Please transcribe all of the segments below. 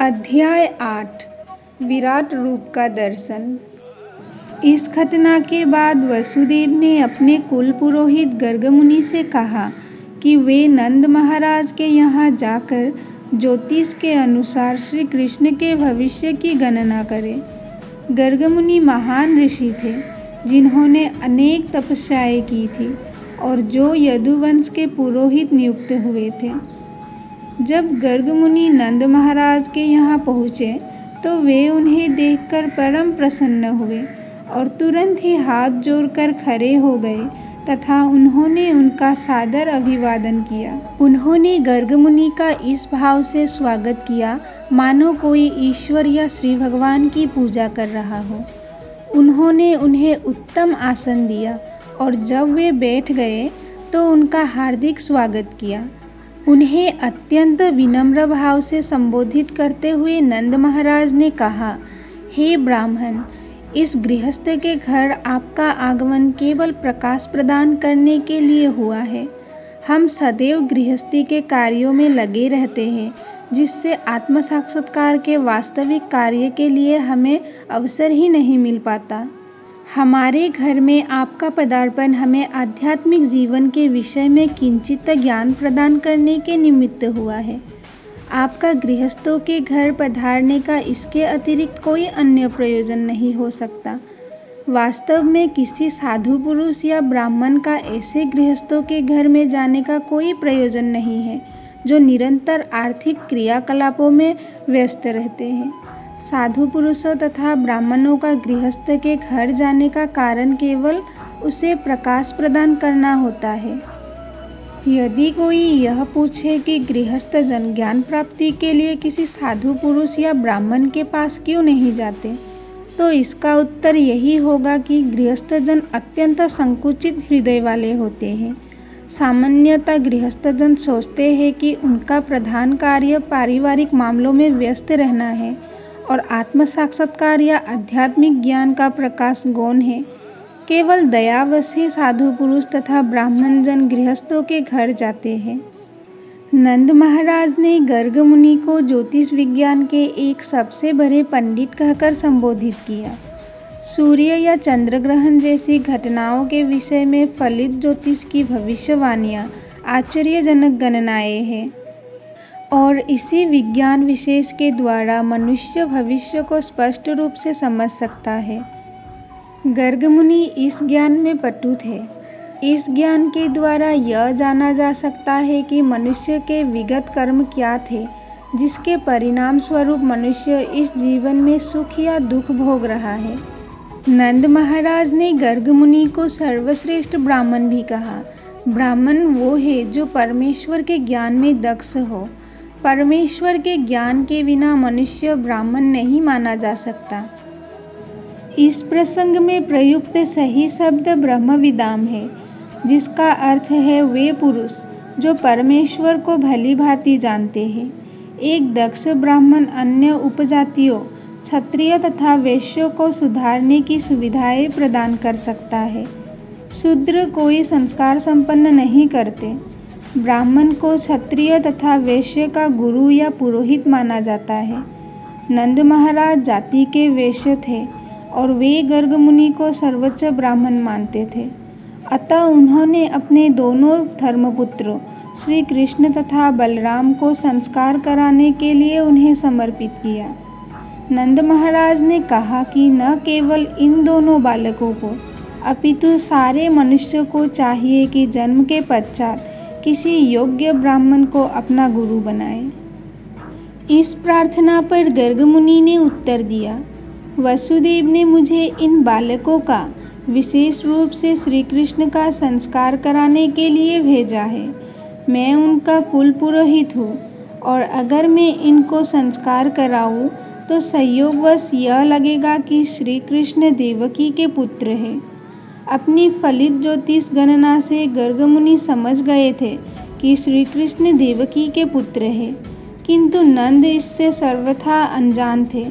अध्याय 8 विराट रूप का दर्शन। इस घटना के बाद वसुदेव ने अपने कुल पुरोहित गर्ग मुनि से कहा कि वे नंद महाराज के यहाँ जाकर ज्योतिष के अनुसार श्री कृष्ण के भविष्य की गणना करें। गर्ग मुनि महान ऋषि थे जिन्होंने अनेक तपस्याएं की थी और जो यदुवंश के पुरोहित नियुक्त हुए थे। जब गर्ग मुनि नंद महाराज के यहाँ पहुँचे तो वे उन्हें देखकर परम प्रसन्न हुए और तुरंत ही हाथ जोड़कर खड़े हो गए तथा उन्होंने उनका सादर अभिवादन किया। उन्होंने गर्ग मुनि का इस भाव से स्वागत किया मानो कोई ईश्वर या श्री भगवान की पूजा कर रहा हो। उन्होंने उन्हें उत्तम आसन दिया और जब वे बैठ गए तो उनका हार्दिक स्वागत किया। उन्हें अत्यंत विनम्र भाव से संबोधित करते हुए नंद महाराज ने कहा, हे ब्राह्मण, इस गृहस्थ के घर आपका आगमन केवल प्रकाश प्रदान करने के लिए हुआ है। हम सदैव गृहस्थी के कार्यों में लगे रहते हैं जिससे आत्म साक्षात्कार के वास्तविक कार्य के लिए हमें अवसर ही नहीं मिल पाता। हमारे घर में आपका पदार्पण हमें आध्यात्मिक जीवन के विषय में किंचित ज्ञान प्रदान करने के निमित्त हुआ है। आपका गृहस्थों के घर पधारने का इसके अतिरिक्त कोई अन्य प्रयोजन नहीं हो सकता। वास्तव में किसी साधु पुरुष या ब्राह्मण का ऐसे गृहस्थों के घर में जाने का कोई प्रयोजन नहीं है जो निरंतर आर्थिक क्रियाकलापों में व्यस्त रहते हैं। साधु पुरुषों तथा ब्राह्मणों का गृहस्थ के घर जाने का कारण केवल उसे प्रकाश प्रदान करना होता है। यदि कोई यह पूछे कि गृहस्थ जन ज्ञान प्राप्ति के लिए किसी साधु पुरुष या ब्राह्मण के पास क्यों नहीं जाते, तो इसका उत्तर यही होगा कि गृहस्थ जन अत्यंत संकुचित हृदय वाले होते हैं। सामान्यतः गृहस्थ जन सोचते हैं कि उनका प्रधान कार्य पारिवारिक मामलों में व्यस्त रहना है और आत्म साक्षात्कार या आध्यात्मिक ज्ञान का प्रकाश गौण है। केवल दयावश ही साधु पुरुष तथा ब्राह्मण जन गृहस्थों के घर जाते हैं। नंद महाराज ने गर्ग मुनि को ज्योतिष विज्ञान के एक सबसे बड़े पंडित कहकर संबोधित किया। सूर्य या चंद्र ग्रहण जैसी घटनाओं के विषय में फलित ज्योतिष की भविष्यवाणियाँ आश्चर्यजनक गणनाएं हैं और इसी विज्ञान विशेष के द्वारा मनुष्य भविष्य को स्पष्ट रूप से समझ सकता है। गर्ग मुनि इस ज्ञान में पटु थे। इस ज्ञान के द्वारा यह जाना जा सकता है कि मनुष्य के विगत कर्म क्या थे जिसके परिणाम स्वरूप मनुष्य इस जीवन में सुख या दुख भोग रहा है। नंद महाराज ने गर्ग मुनि को सर्वश्रेष्ठ ब्राह्मण भी कहा। ब्राह्मण वो है जो परमेश्वर के ज्ञान में दक्ष हो। परमेश्वर के ज्ञान के बिना मनुष्य ब्राह्मण नहीं माना जा सकता। इस प्रसंग में प्रयुक्त सही शब्द ब्रह्मविदाम है, जिसका अर्थ है वे पुरुष जो परमेश्वर को भली भांति जानते हैं। एक दक्ष ब्राह्मण अन्य उपजातियों, क्षत्रिय तथा वैश्यों को सुधारने की सुविधाएं प्रदान कर सकता है। शूद्र कोई संस्कार संपन्न नहीं करते। ब्राह्मण को क्षत्रिय तथा वैश्य का गुरु या पुरोहित माना जाता है। नंद महाराज जाति के वैश्य थे और वे गर्ग मुनि को सर्वोच्च ब्राह्मण मानते थे। अतः उन्होंने अपने दोनों धर्मपुत्रों श्री कृष्ण तथा बलराम को संस्कार कराने के लिए उन्हें समर्पित किया। नंद महाराज ने कहा कि न केवल इन दोनों बालकों को अपितु सारे मनुष्य को चाहिए कि जन्म के पश्चात किसी योग्य ब्राह्मण को अपना गुरु बनाए। इस प्रार्थना पर गर्ग मुनि ने उत्तर दिया, वसुदेव ने मुझे इन बालकों का विशेष रूप से श्री कृष्ण का संस्कार कराने के लिए भेजा है। मैं उनका कुल पुरोहित हूँ और अगर मैं इनको संस्कार कराऊँ तो संयोगवश यह लगेगा कि श्री कृष्ण देवकी के पुत्र हैं। अपनी फलित ज्योतिष गणना से गर्ग मुनि समझ गए थे कि श्री कृष्ण देवकी के पुत्र हैं, किंतु नंद इससे सर्वथा अनजान थे।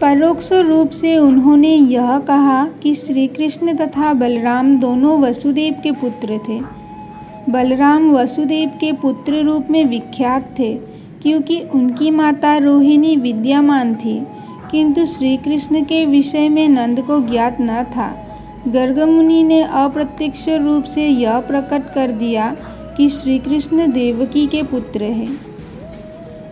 परोक्ष रूप से उन्होंने यह कहा कि श्री कृष्ण तथा बलराम दोनों वसुदेव के पुत्र थे। बलराम वसुदेव के पुत्र रूप में विख्यात थे, क्योंकि उनकी माता रोहिणी विद्यामान थी, किंतु श्री कृष्ण के विषय में नंद को ज्ञात न था। गर्ग मुनि ने अप्रत्यक्ष रूप से यह प्रकट कर दिया कि श्री कृष्ण देवकी के पुत्र हैं।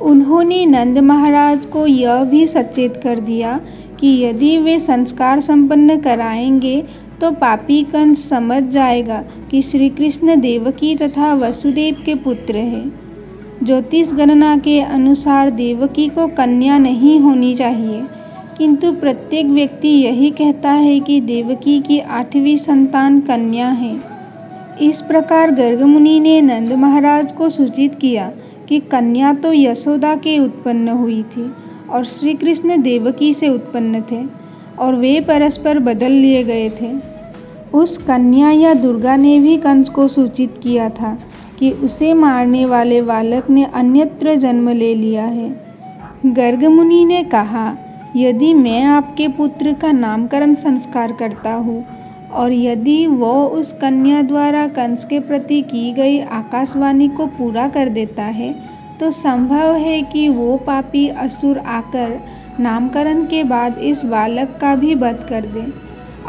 उन्होंने नंद महाराज को यह भी सचेत कर दिया कि यदि वे संस्कार संपन्न कराएंगे तो पापी कंस समझ जाएगा कि श्री कृष्ण देवकी तथा वसुदेव के पुत्र हैं। ज्योतिष गणना के अनुसार देवकी को कन्या नहीं होनी चाहिए, किंतु प्रत्येक व्यक्ति यही कहता है कि देवकी की 8वीं संतान कन्या है। इस प्रकार गर्ग मुनि ने नंद महाराज को सूचित किया कि कन्या तो यशोदा के उत्पन्न हुई थी और श्री कृष्ण देवकी से उत्पन्न थे और वे परस्पर बदल लिए गए थे। उस कन्या या दुर्गा ने भी कंस को सूचित किया था कि उसे मारने वाले बालक ने अन्यत्र जन्म ले लिया है। गर्ग मुनि ने कहा, यदि मैं आपके पुत्र का नामकरण संस्कार करता हूँ और यदि वो उस कन्या द्वारा कंस के प्रति की गई आकाशवाणी को पूरा कर देता है तो संभव है कि वो पापी असुर आकर नामकरण के बाद इस बालक का भी वध कर दे।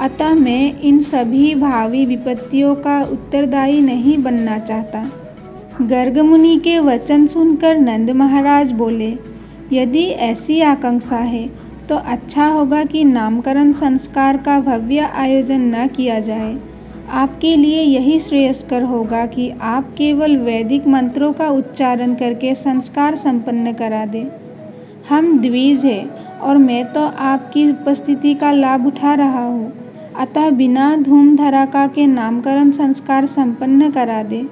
अतः मैं इन सभी भावी विपत्तियों का उत्तरदायी नहीं बनना चाहता। गर्ग मुनि के वचन सुनकर नंद महाराज बोले, यदि ऐसी आकांक्षा है तो अच्छा होगा कि नामकरण संस्कार का भव्य आयोजन न किया जाए। आपके लिए यही श्रेयस्कर होगा कि आप केवल वैदिक मंत्रों का उच्चारण करके संस्कार संपन्न करा दें। हम द्विज हैं और मैं तो आपकी उपस्थिति का लाभ उठा रहा हूँ, अतः बिना धूम धड़ाका के नामकरण संस्कार संपन्न करा दें।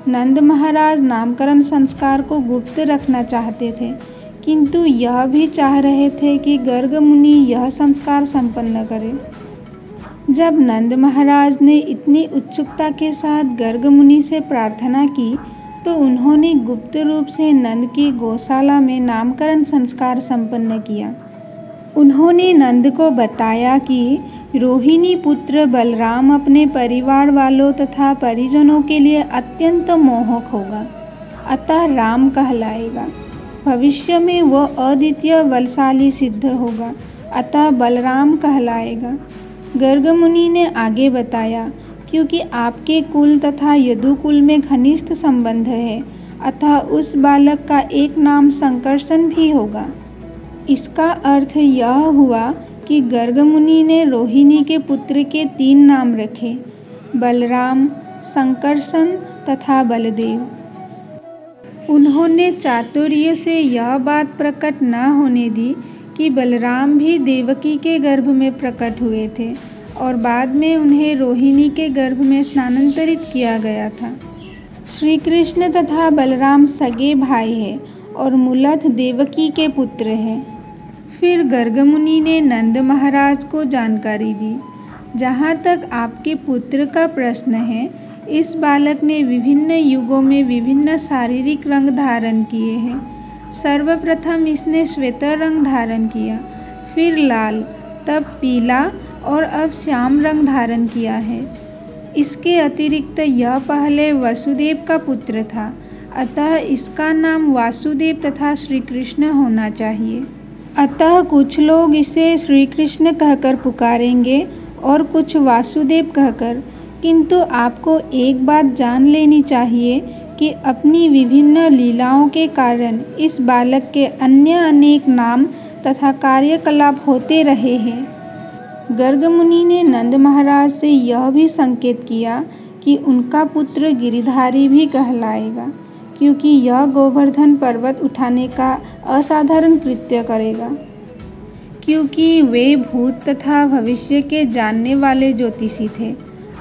नंद महाराज नामकरण संस्कार को गुप्त रखना चाहते थे, किंतु यह भी चाह रहे थे कि गर्ग मुनि यह संस्कार संपन्न करें। जब नंद महाराज ने इतनी उत्सुकता के साथ गर्ग मुनि से प्रार्थना की तो उन्होंने गुप्त रूप से नंद की गौशाला में नामकरण संस्कार संपन्न किया। उन्होंने नंद को बताया कि रोहिणी पुत्र बलराम अपने परिवार वालों तथा परिजनों के लिए अत्यंत मोहक होगा, अतः राम कहलाएगा। भविष्य में वह अद्वितीय बलशाली सिद्ध होगा, अतः बलराम कहलाएगा। गर्ग मुनि ने आगे बताया, क्योंकि आपके कुल तथा यदुकुल में घनिष्ठ संबंध है, अतः उस बालक का एक नाम संकर्षण भी होगा। इसका अर्थ यह हुआ कि गर्ग मुनि ने रोहिणी के पुत्र के 3 नाम रखे, बलराम, संकर्षण तथा बलदेव। उन्होंने चातुर्य से यह बात प्रकट न होने दी कि बलराम भी देवकी के गर्भ में प्रकट हुए थे और बाद में उन्हें रोहिणी के गर्भ में स्थानांतरित किया गया था। श्री कृष्ण तथा बलराम सगे भाई हैं और मूलतः देवकी के पुत्र हैं। फिर गर्ग मुनि ने नंद महाराज को जानकारी दी, जहाँ तक आपके पुत्र का प्रश्न है, इस बालक ने विभिन्न युगों में विभिन्न शारीरिक रंग धारण किए हैं। सर्वप्रथम इसने श्वेत रंग धारण किया, फिर लाल, तब पीला और अब श्याम रंग धारण किया है। इसके अतिरिक्त यह पहले वसुदेव का पुत्र था, अतः इसका नाम वासुदेव तथा श्री कृष्ण होना चाहिए। अतः कुछ लोग इसे श्री कृष्ण कहकर पुकारेंगे और कुछ वासुदेव कहकर, किंतु आपको एक बात जान लेनी चाहिए कि अपनी विभिन्न लीलाओं के कारण इस बालक के अन्य अनेक नाम तथा कार्यकलाप होते रहे हैं। गर्ग मुनि ने नंद महाराज से यह भी संकेत किया कि उनका पुत्र गिरिधारी भी कहलाएगा, क्योंकि यह गोवर्धन पर्वत उठाने का असाधारण कृत्य करेगा। क्योंकि वे भूत तथा भविष्य के जानने वाले ज्योतिषी थे,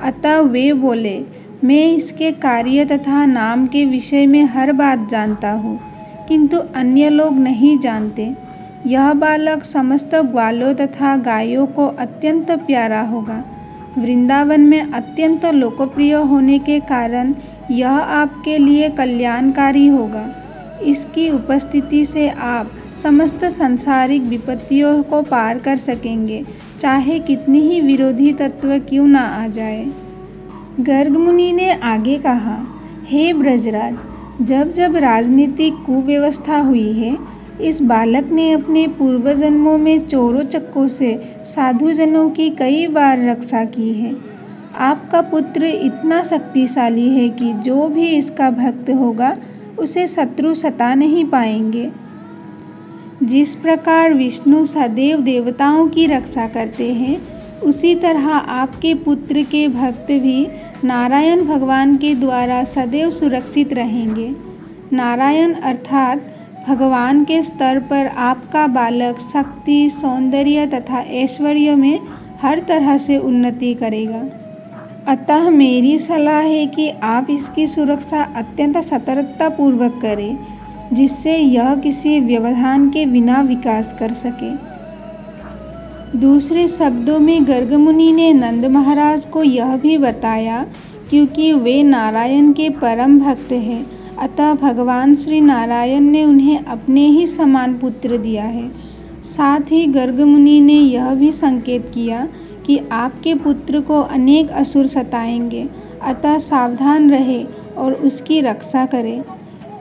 अतः वे बोले, मैं इसके कार्य तथा नाम के विषय में हर बात जानता हूँ, किंतु अन्य लोग नहीं जानते। यह बालक समस्त ग्वालों तथा गायों को अत्यंत प्यारा होगा। वृंदावन में अत्यंत लोकप्रिय होने के कारण यह आपके लिए कल्याणकारी होगा। इसकी उपस्थिति से आप समस्त सांसारिक विपत्तियों को पार कर सकेंगे, चाहे कितनी ही विरोधी तत्व क्यों न आ जाए। गर्ग मुनि ने आगे कहा, हे ब्रजराज, जब जब राजनीतिक कुव्यवस्था हुई है, इस बालक ने अपने पूर्व जन्मों में चोरों चक्कों से साधुजनों की कई बार रक्षा की है। आपका पुत्र इतना शक्तिशाली है कि जो भी इसका भक्त होगा उसे शत्रु सता नहीं पाएंगे। जिस प्रकार विष्णु सदैव देवताओं की रक्षा करते हैं, उसी तरह आपके पुत्र के भक्त भी नारायण भगवान के द्वारा सदैव सुरक्षित रहेंगे। नारायण अर्थात भगवान के स्तर पर आपका बालक शक्ति, सौंदर्य तथा ऐश्वर्य में हर तरह से उन्नति करेगा। अतः मेरी सलाह है कि आप इसकी सुरक्षा अत्यंत सतर्कता पूर्वक करें, जिससे यह किसी व्यवधान के बिना विकास कर सके। दूसरे शब्दों में गर्ग मुनि ने नंद महाराज को यह भी बताया, क्योंकि वे नारायण के परम भक्त हैं, अतः भगवान श्री नारायण ने उन्हें अपने ही समान पुत्र दिया है। साथ ही गर्ग मुनि ने यह भी संकेत किया कि आपके पुत्र को अनेक असुर सताएंगे, अतः सावधान रहे और उसकी रक्षा करें।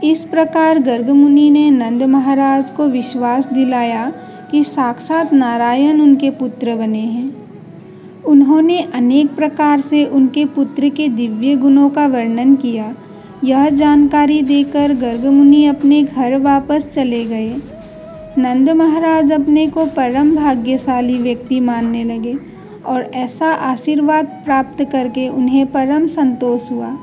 इस प्रकार गर्ग मुनि ने नंद महाराज को विश्वास दिलाया कि साक्षात नारायण उनके पुत्र बने हैं। उन्होंने अनेक प्रकार से उनके पुत्र के दिव्य गुणों का वर्णन किया। यह जानकारी देकर गर्ग मुनि अपने घर वापस चले गए। नंद महाराज अपने को परम भाग्यशाली व्यक्ति मानने लगे और ऐसा आशीर्वाद प्राप्त करके उन्हें परम संतोष हुआ।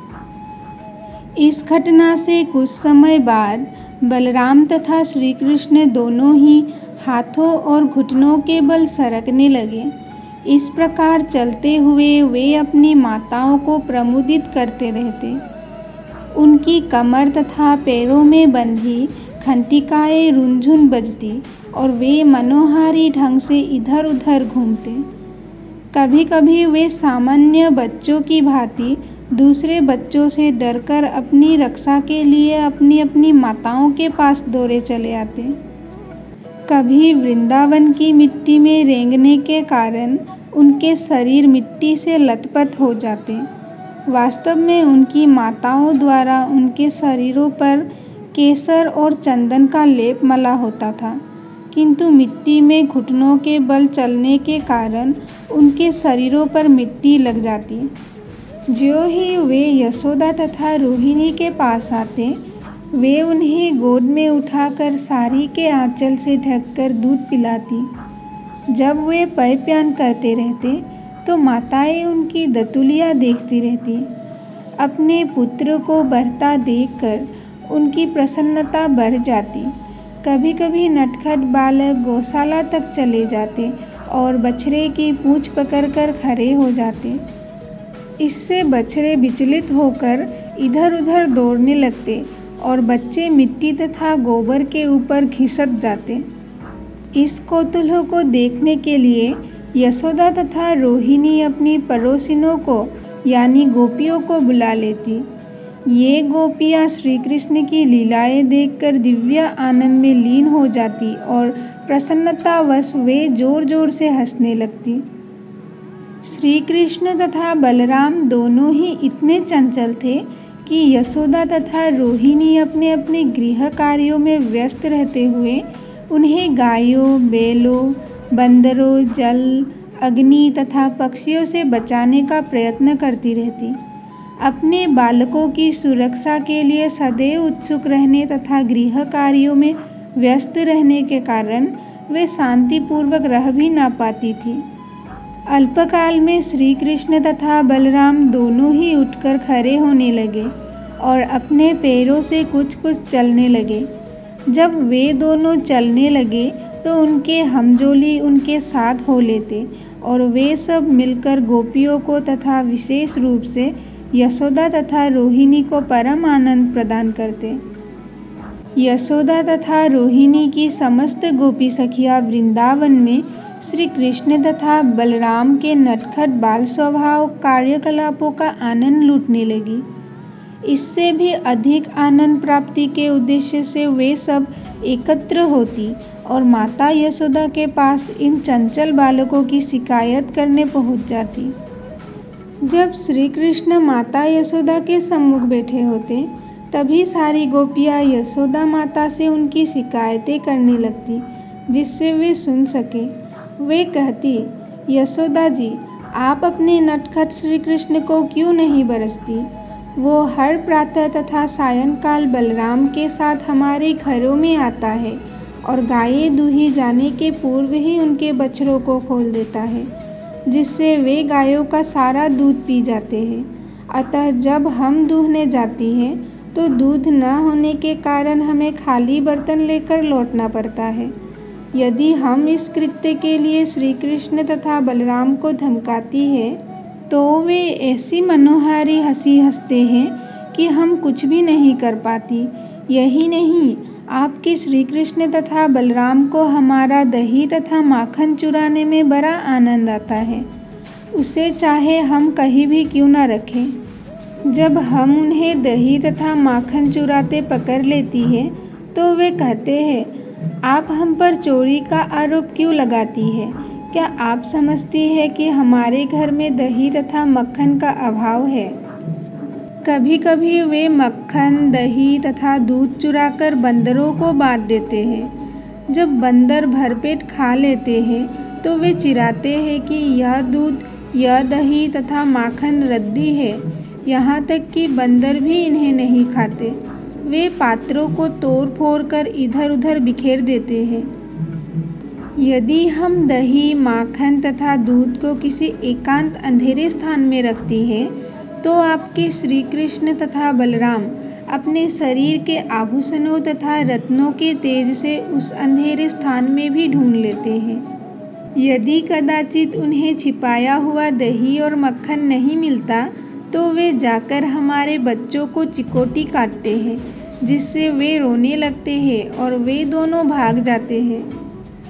इस घटना से कुछ समय बाद बलराम तथा श्री कृष्ण दोनों ही हाथों और घुटनों के बल सरकने लगे। इस प्रकार चलते हुए वे अपनी माताओं को प्रमुदित करते रहते। उनकी कमर तथा पैरों में बंधी घंटिकाएं रुनझुन बजती और वे मनोहारी ढंग से इधर उधर घूमते। कभी कभी वे सामान्य बच्चों की भांति दूसरे बच्चों से डरकर अपनी रक्षा के लिए अपनी अपनी माताओं के पास दौड़े चले आते। कभी वृंदावन की मिट्टी में रेंगने के कारण उनके शरीर मिट्टी से लथपथ हो जाते। वास्तव में उनकी माताओं द्वारा उनके शरीरों पर केसर और चंदन का लेप मला होता था, किंतु मिट्टी में घुटनों के बल चलने के कारण उनके शरीरों पर मिट्टी लग जाती। ज्यों ही वे यशोदा तथा रोहिणी के पास आते, वे उन्हें गोद में उठाकर साड़ी के आंचल से ढककर दूध पिलाती। जब वे पयप्यान करते रहते तो माताएं उनकी दतुलियाँ देखती रहती। अपने पुत्र को बढ़ता देखकर उनकी प्रसन्नता बढ़ जाती। कभी कभी नटखट बालक गौशाला तक चले जाते और बछड़े की पूंछ पकड़कर खड़े हो जाते। इससे बछड़े विचलित होकर इधर उधर दौड़ने लगते और बच्चे मिट्टी तथा गोबर के ऊपर घिसट जाते। इस कौतूहल को देखने के लिए यशोदा तथा रोहिणी अपनी पड़ोसिनों को यानी गोपियों को बुला लेती। ये गोपियाँ श्री कृष्ण की लीलाएं देखकर दिव्य आनंद में लीन हो जाती और प्रसन्नतावश वे जोर जोर से हंसने लगती। श्री कृष्ण तथा बलराम दोनों ही इतने चंचल थे कि यशोदा तथा रोहिणी अपने अपने गृह कार्यों में व्यस्त रहते हुए उन्हें गायों, बैलों, बंदरों, जल, अग्नि तथा पक्षियों से बचाने का प्रयत्न करती रहती। अपने बालकों की सुरक्षा के लिए सदैव उत्सुक रहने तथा गृह कार्यों में व्यस्त रहने के कारण वे शांतिपूर्वक रह भी ना पाती थी। अल्पकाल में श्री कृष्ण तथा बलराम दोनों ही उठकर खड़े होने लगे और अपने पैरों से कुछ कुछ चलने लगे। जब वे दोनों चलने लगे तो उनके हमजोली उनके साथ हो लेते और वे सब मिलकर गोपियों को तथा विशेष रूप से यशोदा तथा रोहिणी को परम आनंद प्रदान करते। यशोदा तथा रोहिणी की समस्त गोपी सखियाँ वृंदावन में श्री कृष्ण तथा बलराम के नटखट बाल स्वभाव कार्यकलापों का आनंद लूटने लगी। इससे भी अधिक आनंद प्राप्ति के उद्देश्य से वे सब एकत्र होती और माता यशोदा के पास इन चंचल बालकों की शिकायत करने पहुंच जाती। जब श्री कृष्ण माता यशोदा के सम्मुख बैठे होते तभी सारी गोपियाँ यशोदा माता से उनकी शिकायतें करने लगती जिससे वे सुन सके। वे कहती, यशोदा जी, आप अपने नटखट श्री कृष्ण को क्यों नहीं बरसती? वो हर प्रातः तथा सायंकाल बलराम के साथ हमारे घरों में आता है और गायें दूही जाने के पूर्व ही उनके बछड़ों को खोल देता है, जिससे वे गायों का सारा दूध पी जाते हैं। अतः जब हम दूहने जाती हैं तो दूध न होने के कारण हमें खाली बर्तन लेकर लौटना पड़ता है। यदि हम इस कृत्य के लिए श्री कृष्ण तथा बलराम को धमकाती है तो वे ऐसी मनोहारी हंसी हंसते हैं कि हम कुछ भी नहीं कर पाती। यही नहीं, आपके श्री कृष्ण तथा बलराम को हमारा दही तथा माखन चुराने में बड़ा आनंद आता है, उसे चाहे हम कहीं भी क्यों न रखें। जब हम उन्हें दही तथा माखन चुराते पकड़ लेती है तो वे कहते हैं, आप हम पर चोरी का आरोप क्यों लगाती है? क्या आप समझती है कि हमारे घर में दही तथा मक्खन का अभाव है? कभी कभी वे मक्खन, दही तथा दूध चुराकर बंदरों को बांट देते हैं। जब बंदर भरपेट खा लेते हैं तो वे चिढ़ाते हैं कि यह दूध, यह दही तथा माखन रद्दी है। यहाँ तक कि बंदर भी इन्हें नहीं खाते। वे पात्रों को तोड़ फोड़ कर इधर उधर बिखेर देते हैं। यदि हम दही, माखन तथा दूध को किसी एकांत अंधेरे स्थान में रखती है तो आपके श्री कृष्ण तथा बलराम अपने शरीर के आभूषणों तथा रत्नों के तेज से उस अंधेरे स्थान में भी ढूंढ लेते हैं। यदि कदाचित उन्हें छिपाया हुआ दही और मक्खन नहीं मिलता तो वे जाकर हमारे बच्चों को चिकोटी काटते हैं, जिससे वे रोने लगते हैं और वे दोनों भाग जाते हैं।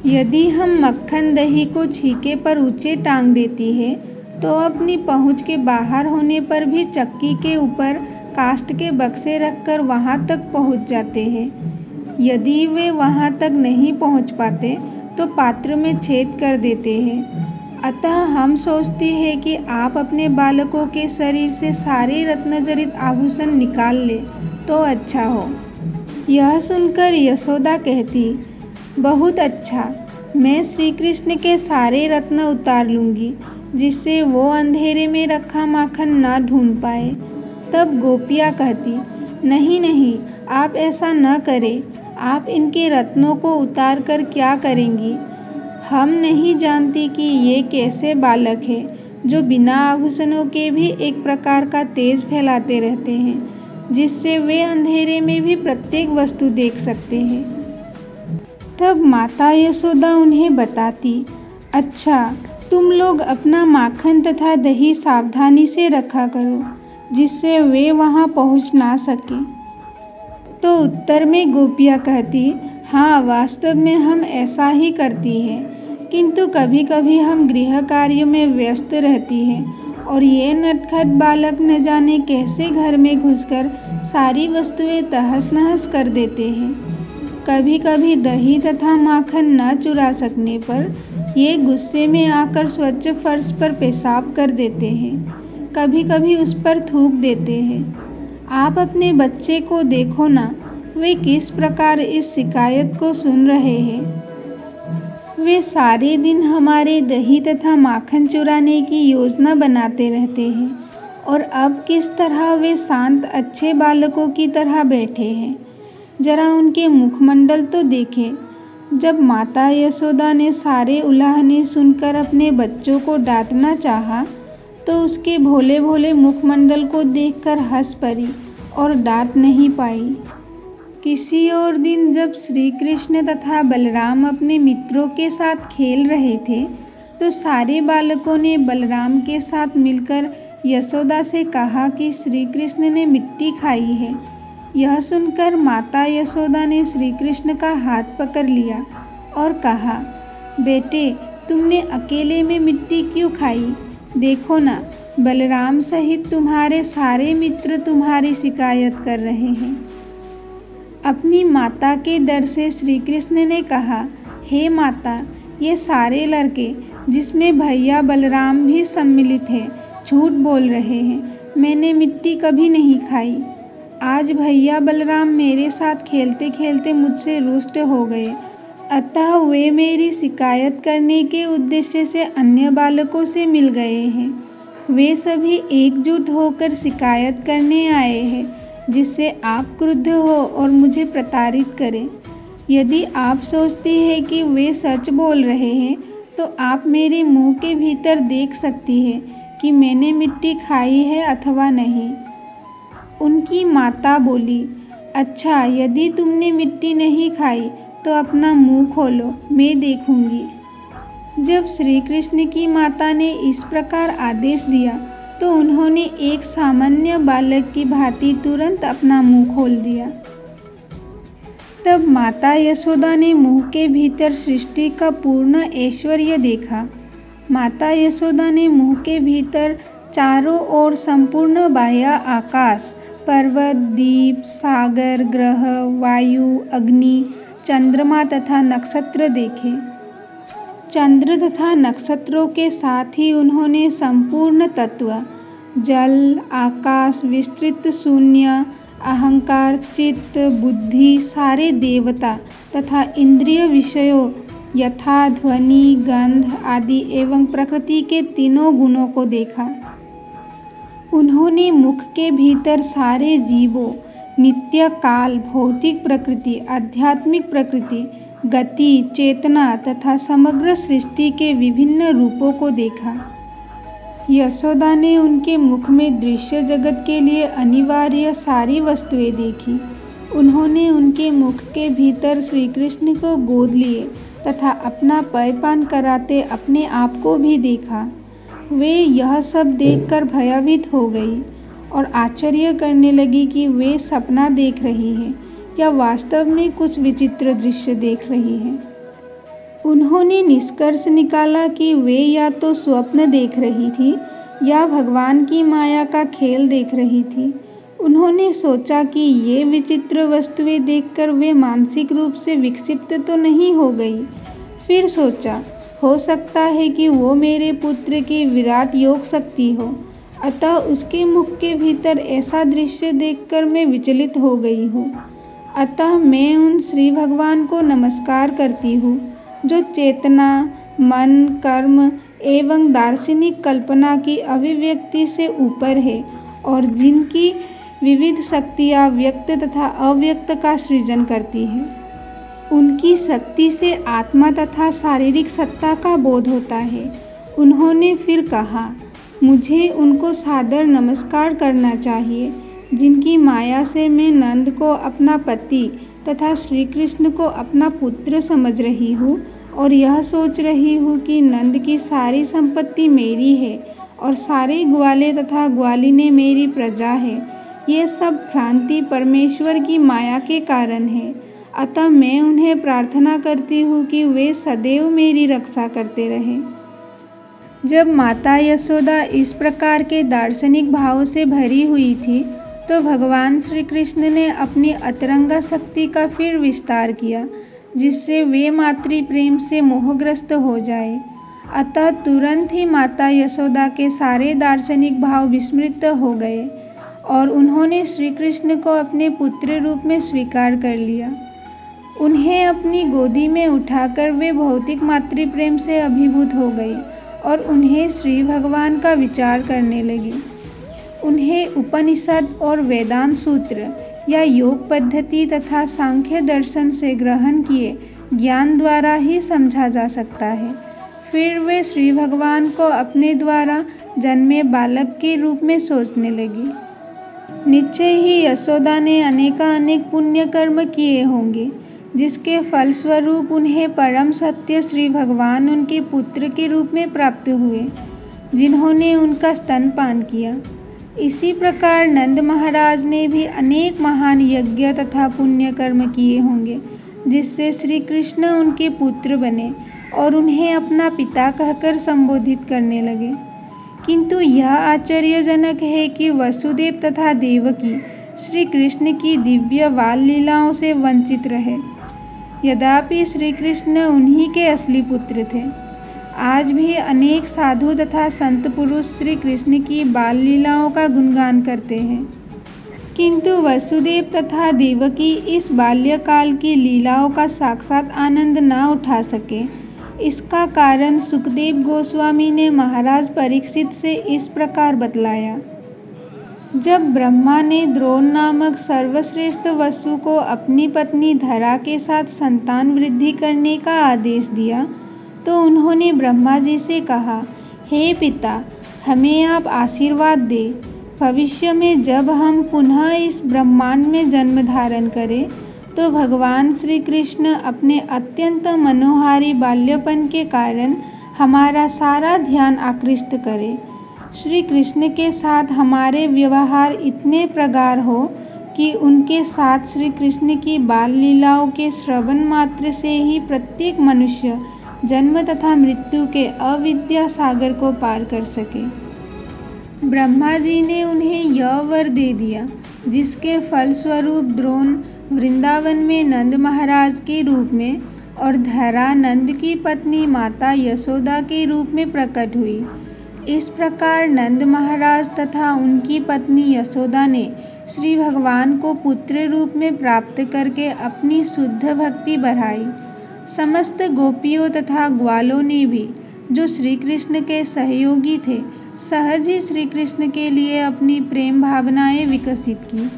यदि हम मक्खन दही को छीके पर ऊंचे टांग देती है तो अपनी पहुंच के बाहर होने पर भी चक्की के ऊपर काष्ठ के बक्से रखकर वहां तक पहुंच जाते हैं। यदि वे वहां तक नहीं पहुंच पाते तो पात्र में छेद कर देते हैं। अतः हम सोचते हैं कि आप अपने बालकों के शरीर से सारे रत्नजड़ित आभूषण निकाल ले तो अच्छा हो। यह सुनकर यशोदा कहती, बहुत अच्छा, मैं श्री कृष्ण के सारे रत्न उतार लूँगी जिससे वो अंधेरे में रखा माखन ना ढूंढ पाए। तब गोपियाँ कहती, नहीं नहीं, आप ऐसा न करें। आप इनके रत्नों को उतार कर क्या करेंगी? हम नहीं जानती कि ये कैसे बालक है जो बिना आभूषणों के भी एक प्रकार का तेज फैलाते रहते हैं, जिससे वे अंधेरे में भी प्रत्येक वस्तु देख सकते हैं। तब माता यशोदा उन्हें बताती, अच्छा, तुम लोग अपना माखन तथा दही सावधानी से रखा करो जिससे वे वहां पहुंच ना सके। तो उत्तर में गोपियाँ कहती, हाँ, वास्तव में हम ऐसा ही करती हैं, किंतु कभी कभी हम गृह कार्यों में व्यस्त रहती हैं और ये नटखट बालक न जाने कैसे घर में घुसकर सारी वस्तुएं तहस नहस कर देते हैं। कभी कभी दही तथा माखन न चुरा सकने पर ये गुस्से में आकर स्वच्छ फर्श पर पेशाब कर देते हैं, कभी कभी उस पर थूक देते हैं। आप अपने बच्चे को देखो ना, वे किस प्रकार इस शिकायत को सुन रहे हैं। वे सारे दिन हमारे दही तथा माखन चुराने की योजना बनाते रहते हैं और अब किस तरह वे शांत अच्छे बालकों की तरह बैठे हैं। जरा उनके मुखमंडल तो देखें। जब माता यशोदा ने सारे उलाहने सुनकर अपने बच्चों को डांटना चाहा तो उसके भोले भोले मुखमंडल को देखकर हंस पड़ी और डांट नहीं पाई। किसी और दिन जब श्री कृष्ण तथा बलराम अपने मित्रों के साथ खेल रहे थे तो सारे बालकों ने बलराम के साथ मिलकर यशोदा से कहा कि श्री कृष्ण ने मिट्टी खाई है। यह सुनकर माता यशोदा ने श्री कृष्ण का हाथ पकड़ लिया और कहा, बेटे, तुमने अकेले में मिट्टी क्यों खाई? देखो ना, बलराम सहित तुम्हारे सारे मित्र तुम्हारी शिकायत कर रहे हैं। अपनी माता के डर से श्री कृष्ण ने कहा, हे माता, ये सारे लड़के, जिसमें भैया बलराम भी सम्मिलित हैं, झूठ बोल रहे हैं। मैंने मिट्टी कभी नहीं खाई। आज भैया बलराम मेरे साथ खेलते खेलते मुझसे रुष्ट हो गए, अतः वे मेरी शिकायत करने के उद्देश्य से अन्य बालकों से मिल गए हैं। वे सभी एकजुट होकर शिकायत करने आए हैं, जिससे आप क्रुद्ध हो और मुझे प्रताड़ित करें। यदि आप सोचती हैं कि वे सच बोल रहे हैं, तो आप मेरे मुंह के भीतर देख सकती हैं कि मैंने मिट्टी खाई है अथवा नहीं। उनकी माता बोली, अच्छा, यदि तुमने मिट्टी नहीं खाई तो अपना मुंह खोलो, मैं देखूंगी। जब श्री कृष्ण की माता ने इस प्रकार आदेश दिया तो उन्होंने एक सामान्य बालक की भांति तुरंत अपना मुंह खोल दिया। तब माता यशोदा ने मुंह के भीतर सृष्टि का पूर्ण ऐश्वर्य देखा। माता यशोदा ने मुंह के भीतर चारों ओर संपूर्ण बाह्य आकाश, पर्वत, द्वीप, सागर, ग्रह, वायु, अग्नि, चंद्रमा तथा नक्षत्र देखे। चंद्र तथा नक्षत्रों के साथ ही उन्होंने संपूर्ण तत्व, जल, आकाश, विस्तृत शून्य, अहंकार, चित्त, बुद्धि, सारे देवता तथा इंद्रिय विषयों यथा ध्वनि, गंध आदि एवं प्रकृति के तीनों गुणों को देखा। उन्होंने मुख के भीतर सारे जीवों, नित्य काल, भौतिक प्रकृति, आध्यात्मिक प्रकृति, गति, चेतना तथा समग्र सृष्टि के विभिन्न रूपों को देखा। यशोदा ने उनके मुख में दृश्य जगत के लिए अनिवार्य सारी वस्तुएं देखी। उन्होंने उनके मुख के भीतर श्री कृष्ण को गोद लिए तथा अपना पेयपान कराते अपने आप को भी देखा। वे यह सब देखकर भयभीत हो गई और आश्चर्य करने लगी कि वे सपना देख रही हैं या वास्तव में कुछ विचित्र दृश्य देख रही हैं। उन्होंने निष्कर्ष निकाला कि वे या तो स्वप्न देख रही थी या भगवान की माया का खेल देख रही थी। उन्होंने सोचा कि ये विचित्र वस्तुएं देखकर वे मानसिक रूप से विक्षिप्त तो नहीं हो गई। फिर सोचा, हो सकता है कि वो मेरे पुत्र की विराट योग शक्ति हो, अतः उसके मुख के भीतर ऐसा दृश्य देखकर मैं विचलित हो गई हूँ। अतः मैं उन श्री भगवान को नमस्कार करती हूँ जो चेतना, मन, कर्म एवं दार्शनिक कल्पना की अभिव्यक्ति से ऊपर है और जिनकी विविध शक्तियाँ व्यक्त तथा अव्यक्त का सृजन करती है। उनकी शक्ति से आत्मा तथा शारीरिक सत्ता का बोध होता है। उन्होंने फिर कहा, मुझे उनको सादर नमस्कार करना चाहिए जिनकी माया से मैं नंद को अपना पति तथा श्री कृष्ण को अपना पुत्र समझ रही हूँ और यह सोच रही हूँ कि नंद की सारी संपत्ति मेरी है और सारे ग्वाले तथा ग्वालिनें मेरी प्रजा है। ये सब भ्रांति परमेश्वर की माया के कारण है। अतः मैं उन्हें प्रार्थना करती हूँ कि वे सदैव मेरी रक्षा करते रहें। जब माता यशोदा इस प्रकार के दार्शनिक भाव से भरी हुई थी तो भगवान श्री कृष्ण ने अपनी अतरंगा शक्ति का फिर विस्तार किया, जिससे वे मातृ प्रेम से मोहग्रस्त हो जाए। अतः तुरंत ही माता यशोदा के सारे दार्शनिक भाव विस्मृत हो गए और उन्होंने श्री कृष्ण को अपने पुत्र रूप में स्वीकार कर लिया। उन्हें अपनी गोदी में उठाकर वे भौतिक मातृ प्रेम से अभिभूत हो गई और उन्हें श्री भगवान का विचार करने लगी। उन्हें उपनिषद और वेदांत सूत्र या योग पद्धति तथा सांख्य दर्शन से ग्रहण किए ज्ञान द्वारा ही समझा जा सकता है। फिर वे श्री भगवान को अपने द्वारा जन्मे बालक के रूप में सोचने लगी। निश्चय ही यशोदा ने अनेकानेक पुण्य कर्म किए होंगे, जिसके फलस्वरूप उन्हें परम सत्य श्री भगवान उनके पुत्र के रूप में प्राप्त हुए, जिन्होंने उनका स्तनपान किया। इसी प्रकार नंद महाराज ने भी अनेक महान यज्ञ तथा पुण्य कर्म किए होंगे, जिससे श्री कृष्ण उनके पुत्र बने और उन्हें अपना पिता कहकर संबोधित करने लगे। किंतु यह आश्चर्यजनक है कि वसुदेव तथा देवकी श्री कृष्ण की दिव्य बाल लीलाओं से वंचित रहे। यद्यपि श्री कृष्ण उन्हीं के असली पुत्र थे। आज भी अनेक साधु तथा संत पुरुष श्री कृष्ण की बाल लीलाओं का गुणगान करते हैं। किंतु वसुदेव तथा देवकी इस बाल्यकाल की लीलाओं का साक्षात आनंद न उठा सके। इसका कारण सुखदेव गोस्वामी ने महाराज परीक्षित से इस प्रकार बतलाया। जब ब्रह्मा ने द्रोण नामक सर्वश्रेष्ठ वसु को अपनी पत्नी धरा के साथ संतान वृद्धि करने का आदेश दिया, तो उन्होंने ब्रह्मा जी से कहा, हे पिता, हमें आप आशीर्वाद दें। भविष्य में जब हम पुनः इस ब्रह्मांड में जन्म धारण करें, तो भगवान श्री कृष्ण अपने अत्यंत मनोहारी बाल्यपन के कारण हमारा सारा ध्यान आकृष्ट करें। श्री कृष्ण के साथ हमारे व्यवहार इतने प्रगाढ़ हो कि उनके साथ श्री कृष्ण की बाल लीलाओं के श्रवण मात्र से ही प्रत्येक मनुष्य जन्म तथा मृत्यु के अविद्या सागर को पार कर सके। ब्रह्मा जी ने उन्हें यह वर दे दिया, जिसके फलस्वरूप द्रोण वृंदावन में नंद महाराज के रूप में और धरा नंद की पत्नी माता यशोदा के रूप में प्रकट हुई। इस प्रकार नंद महाराज तथा उनकी पत्नी यशोदा ने श्री भगवान को पुत्र रूप में प्राप्त करके अपनी शुद्ध भक्ति बढ़ाई। समस्त गोपियों तथा ग्वालों ने भी, जो श्री कृष्ण के सहयोगी थे, सहज ही श्री कृष्ण के लिए अपनी प्रेम भावनाएं विकसित की।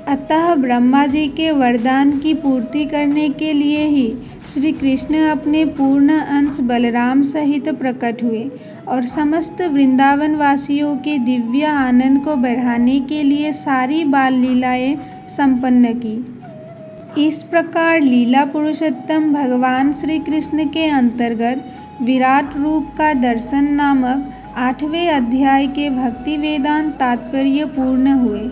अतः ब्रह्मा जी के वरदान की पूर्ति करने के लिए ही श्री कृष्ण अपने पूर्ण अंश बलराम सहित प्रकट हुए और समस्त वृंदावन वासियों के दिव्य आनंद को बढ़ाने के लिए सारी बाल लीलाएं संपन्न की। इस प्रकार लीला पुरुषोत्तम भगवान श्री कृष्ण के अंतर्गत विराट रूप का दर्शन नामक 8वें अध्याय के भक्ति वेदांत तात्पर्य पूर्ण हुए।